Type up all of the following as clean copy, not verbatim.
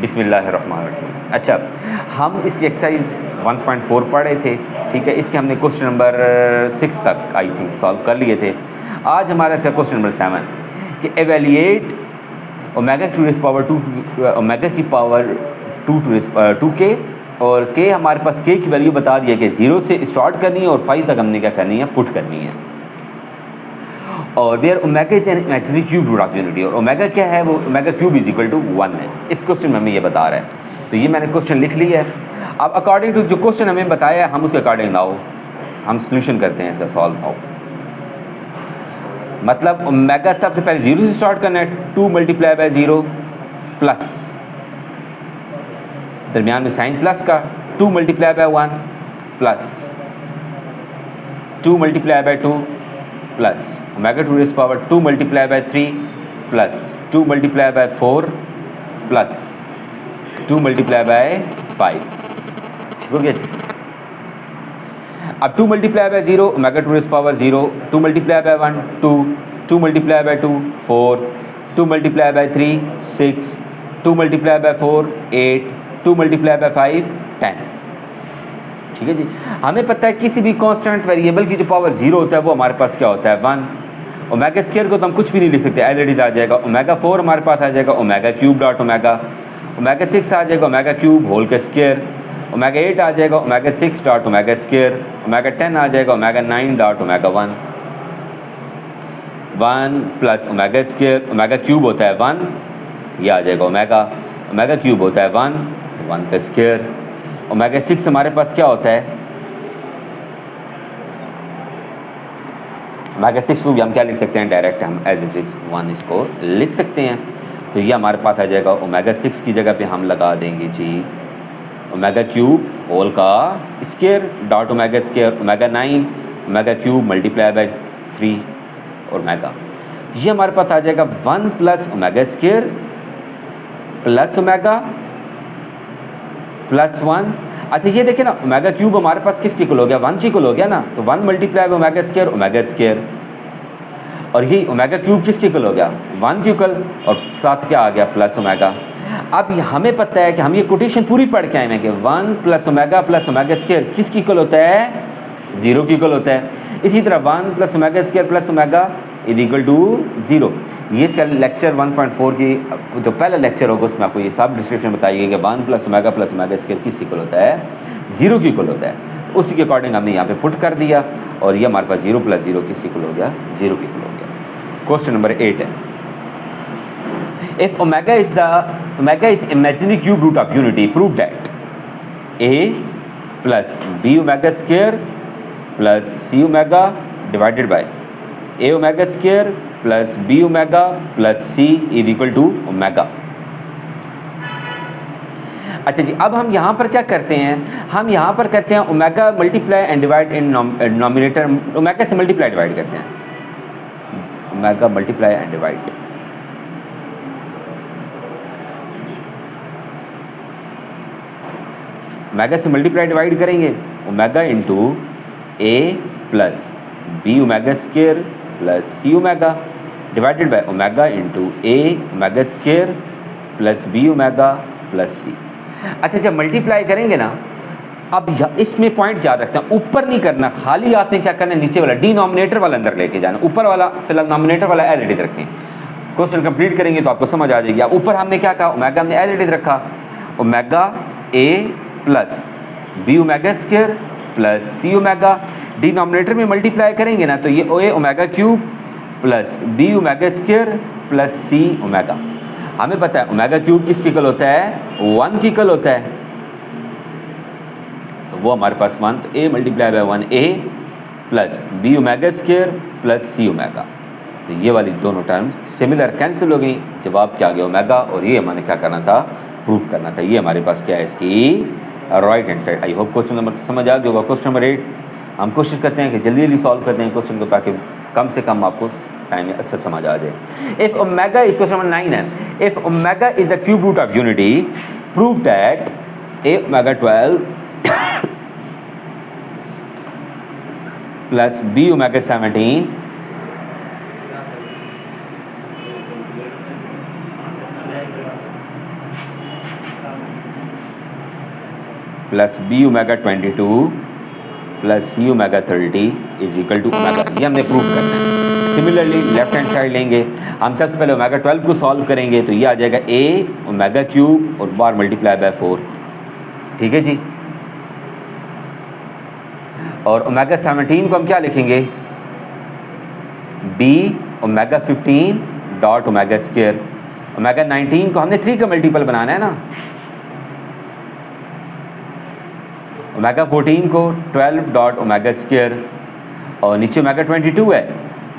बिस्मिल्लाहिर्रहमानिर्रहीम। अच्छा, हम इसकी एक्सरसाइज 1.4 पढ़ रहे थे, ठीक है। इसके हमने क्वेश्चन नंबर 6 तक आई थिंक सॉल्व कर लिए थे। आज हमारा इसका क्वेश्चन नंबर 7 कि evaluate omega two raise power 2 omega की पावर 2 के, और के हमारे पास के की वैल्यू बता दिया कि 0 से स्टार्ट करनी है और 5 तक हमने क्या करनी है, पुट करनी है। और where omega is an imaginary cube root of unity, और ओमेगा क्या है, वो omega cube is equal to 1 है। इस क्वेश्चन में हमें ये बता रहा है, तो ये मैंने क्वेश्चन लिख लिया है। अब अकॉर्डिंग टू जो क्वेश्चन हमें बताया है हम उसके अकॉर्डिंग नाउ हम सोल्यूशन करते हैं इसका सॉल्व नाउ। मतलब ओमेगा सबसे पहले 0 से स्टार्ट करना है, 2 मल्टीप्लाई बाय 0 प्लस दरमियान में साइन प्लस का 2 multiply by 1 plus 2 multiply by 2 plus omega to raise power 2 multiply by 3 plus 2 multiply by 4 plus 2 multiply by 5। ठीक हो गया जी। अब 2 multiply by 0 omega to raise power 0, 2 multiply by 1 2, 2 multiply by 2 4, 2 multiply by 3 6, 2 multiply by 4 8, 2 multiply by 5 10। ठीक है जी। हमें पता है किसी भी कांस्टेंट वेरिएबल की जो पावर 0 होता है वो हमारे पास क्या होता है, 1। ओमेगा स्क्वायर को तो हम कुछ भी नहीं लिख सकते, एलरेडी आ जाएगा। ओमेगा 4 हमारे पास आ जाएगा omega cube dot omega, omega 6 आ जाएगा ओमेगा क्यूब होल का स्क्वायर, ओमेगा 8 आ जाएगा omega 6 dot omega square, omega 10 आ जाएगा omega 9 dot omega 1 plus omega square, omega cube होता है 1, ये आ जाएगा ओमेगा, ओमेगा क्यूब होता है 1 का स्क्वायर। ओमेगा 6 हमारे पास क्या होता है, ओमेगा 6 को भी हम क्या लिख सकते हैं, डायरेक्ट हम एज इट इज 1 इसको लिख सकते हैं। तो ये हमारे पास आ जाएगा ओमेगा 6 की जगह पे हम लगा देंगे जी ओमेगा क्यूब होल का square dot omega square, omega 9 omega cube multiply by 3 omega. ये हमारे पास आ जाएगा 1 plus omega square plus omega plus 1। अच्छा ये देखिए ना, ओमेगा क्यूब हमारे पास किसकी इक्वल हो गया, 1 की इक्वल हो गया ना, तो 1 मल्टीप्लाई बाय ओमेगा स्क्वायर, और ये ओमेगा क्यूब किसकी इक्वल हो गया, 1 की इक्वल, और साथ क्या आ गया, प्लस ओमेगा। अब हमें पता है कि हम ये कोटेशन पूरी पढ़ के आए हैं कि 1 प्लस ओमेगा स्क्वायर किसकी इक्वल होता है, 0 की इक्वल होता है। इसी तरह 1 plus omega square plus omega is equal to 0। ये इसका लेक्चर 1.4 की जो पहला लेक्चर होगा उसमें आपको ये सब डिस्क्रिप्शन बताइए कि 1 प्लस ओमेगा स्क्वायर किसकी इक्वल होता है, 0 की इक्वल होता है। तो उसी के अकॉर्डिंग हमने यहाँ पे पुट कर दिया, और ये हमारे पास 0 प्लस 0 किसकी इक्वल हो गया, 0 की इक्वल हो गया। क्वेश्चन नंबर 8 है, if omega is imaginary cube root of unity, prove that a plus b omega square plus c omega divided by a omega square plus b omega plus c is equal to omega. अच्छा जी, अब हम यहाँ पर क्या करते हैं, हम यहाँ पर करते हैं omega multiply and divide in nominator, omega से मल्टीप्लाई डिवाइड करते हैं, omega multiply and divide. Omega से मल्टीप्लाई डिवाइड करेंगे, omega into a plus B omega square plus C omega divided by omega into A omega square plus B omega plus c. अच्छा जब multiply करेंगे ना, अब इसमें पॉइंट याद रखते हैं, ऊपर नहीं करना, खाली आपने क्या करना है, नीचे वाला डिनोमिनेटर वाला अंदर लेके जाना, ऊपर वाला फिलहाल नॉमिनेटर वाला एज इट इज रखें। क्वेश्चन कंप्लीट करेंगे तो आपको समझ आ जाएगी। ऊपर हमने क्या कहा, ओमेगा हमने एज इट इज रखा, omega a plus B omega square plus C omega, denominator में मल्टीप्लाई करेंगे ना तो ये a omega cube plus B omega square plus C omega. हमें पता है ओमेगा क्यूब किसकी इक्वल होता है, 1 की इक्वल होता है, तो वो हमारे पास 1, तो a multiply by 1a plus B omega square plus C omega. तो ये वाली दोनों टर्म्स सिमिलर कैंसिल हो गई, जवाब क्या आ गया ओमेगा, और ये हमें क्या करना था, प्रूफ करना था। ये हमारे पास क्या है, इसकी right hand side. I hope question number समझ आ गया होगा। क्वेश्चन नंबर 8 हम कोशिश करते हैं कि जल्दी जल्दी सॉल्व करते हैं क्वेश्चन को, ताकि कम से कम आपको टाइम में अच्छा समझ आ जाए। If omega is, question number 9 है, if omega is a cube root of unity, prove that a omega 12 plus b omega 17 plus B omega 22 plus C omega 30 is equal to omega, ये हमने prove करना है। Similarly left hand side लेंगे, हम सबसे पहले omega 12 को solve करेंगे तो ये आ जाएगा ए ओमेगा क्यूब और बार मल्टीप्लाई बाय 4, ठीक है जी। और ओमेगा 17 को हम क्या लिखेंगे, B omega 15 dot omega square. Omega 19 को हमने 3 का मल्टीपल बनाना है ना, ओमेगा 14 को 12 डॉट ओमेगा स्क्वायर और नीचे ओमेगा 22 है।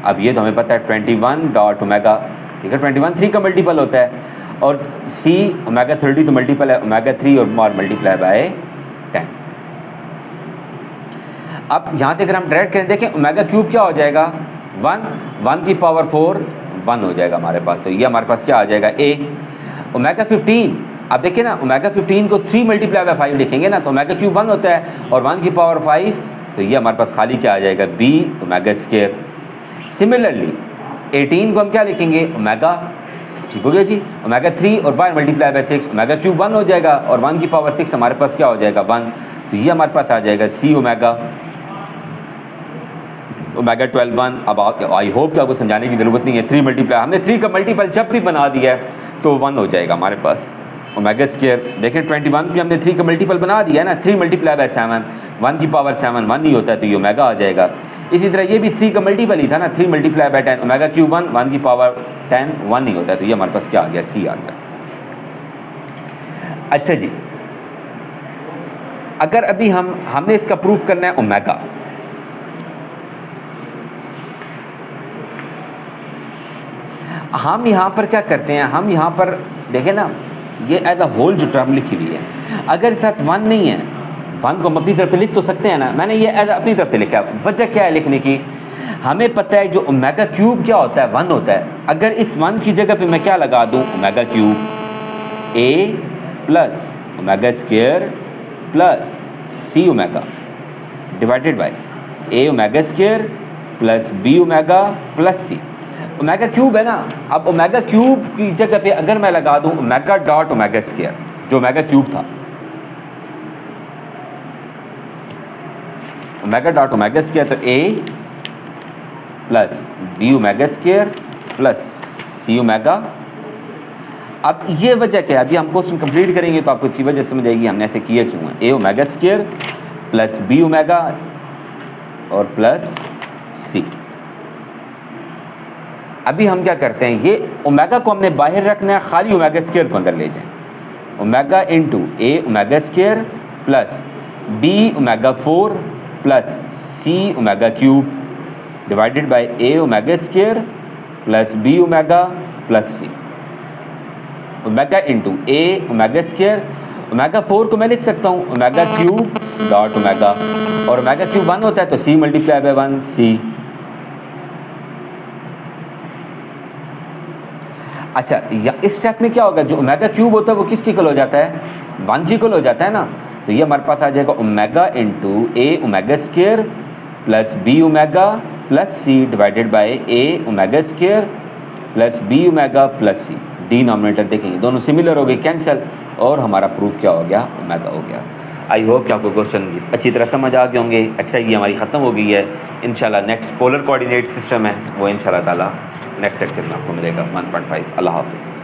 अब ये तो हमें पता है 21 डॉट ओमेगा, ठीक है 21 3 का मल्टीपल होता है और सी ओमेगा 30 तो मल्टीपल है ओमेगा 3 और मल्टीप्लाई बाय 10। अब यहाँ से अगर हम डायरेक्ट करें देखें ओमेगा क्यूब क्या हो जाएगा 1 की पावर 4 1 हो जाएगा हमारे पास, तो ये हमारे पास क्या आ जाएगा ए। ओमेगा 15, अब देखिए ना ओमेगा 15 को 3 मल्टीप्लाई बाय 5 लिखेंगे ना तो ओमेगा क्यूब 1 होता है और 1 की पावर 5, तो ये हमारे पास खाली क्या आ जाएगा बी ओमेगा स्क्वायर। सिमिलरली 18 को हम क्या लिखेंगे ओमेगा, ठीक हो गया जी, ओमेगा 3 और by multiply by 6 omega cube 1 हो जाएगा और 1 की पावर 6 हमारे पास क्या हो जाएगा 1, तो ये हमारे पास आ जाएगा सी ओमेगा 12 1। अब आई होप कि आपको समझाने की ज़रूरत नहीं है, 3 मल्टीप्लाई, हमने 3 का मल्टीपल जब भी बना दिया है तो 1 हो जाएगा हमारे पास ओमेगा स्क्वायर। देखें 21 भी हमने 3 का मल्टीपल बना दिया है ना, 3 मल्टीप्लाई बाय 7 1 की पावर 7 1 ही होता है तो ये ओमेगा आ जाएगा। इसी तरह ये भी 3 का मल्टीपल ही था ना, 3 मल्टीप्लाई बाय 10 ओमेगा क्यूब 1 की पावर 10 1 ही होता है तो ये हमारे पास क्या आ गया सी आ गया। अच्छा जी, अगर अभी हमने इसका प्रूफ करना है ओमेगा, हम यहाँ पर क्या करते हैं, हम यहाँ पर देखें ना ये एज अ होल जो टर्म लिखी हुई है, अगर इस साथ 1 नहीं है, 1 को हम अपनी तरफ से लिख तो सकते हैं ना, मैंने ये एज अपनी तरफ से लिखा है। वजह क्या है लिखने की, हमें पता है जो ओमेगा क्यूब क्या होता है 1 होता है। अगर इस 1 की जगह पे मैं क्या लगा दूँ omega cube A plus omega square plus C omega divided by A omega square plus B omega plus C, omega cube है ना। अब ओमेगा क्यूब की जगह पे अगर मैं लगा दूं ओमेगा डॉट ओमेगा स्क्वायर, जो ओमेगा क्यूब था, ओमेगा डॉट ओमेगा स्क्वायर, तो a plus B omega square plus C omega. अब ये वजह क्या है, अभी हम क्वेश्चन कंप्लीट करेंगे तो आपको इसी वजह समझ आएगी हमने ऐसे किया क्यों है। A omega square plus B omega और प्लस सी। अभी हम क्या करते हैं, ये ओमेगा को हमने बाहर रखना है, खाली ओमेगा स्क्वायर को अंदर ले जाएं। Omega into A omega square plus B omega 4 plus C omega cube divided by A omega square plus B omega plus C. Omega into A omega square, omega 4 को मैं लिख सकता हूँ ओमेगा क्यूब डॉट ओमेगा और omega cube 1 होता है तो C multiply by 1 सी। अच्छा, इस स्टेप में क्या होगा, जो ओमेगा क्यूब होता है वो किसके इक्वल हो जाता है 1 के इक्वल हो जाता है ना, तो ये हमारे पास आ जाएगा omega into A omega square plus B omega plus C divided by A omega square plus B omega plus C. Denominator देखेंगे दोनों सिमिलर हो गए, कैंसिल, और हमारा प्रूफ क्या हो गया ओमेगा हो गया। आई होप कि आपको क्वेश्चन अच्छी तरह समझ आ गए होंगे। एक्सरसाइज ये हमारी ख़त्म हो गई है। इंशाल्लाह नेक्स्ट पोलर कोऑर्डिनेट सिस्टम है वो इंशाल्लाह ताला नेक्स्ट लेक्चर में आपको मिलेगा 1.5। अल्लाह हाफ़िज़।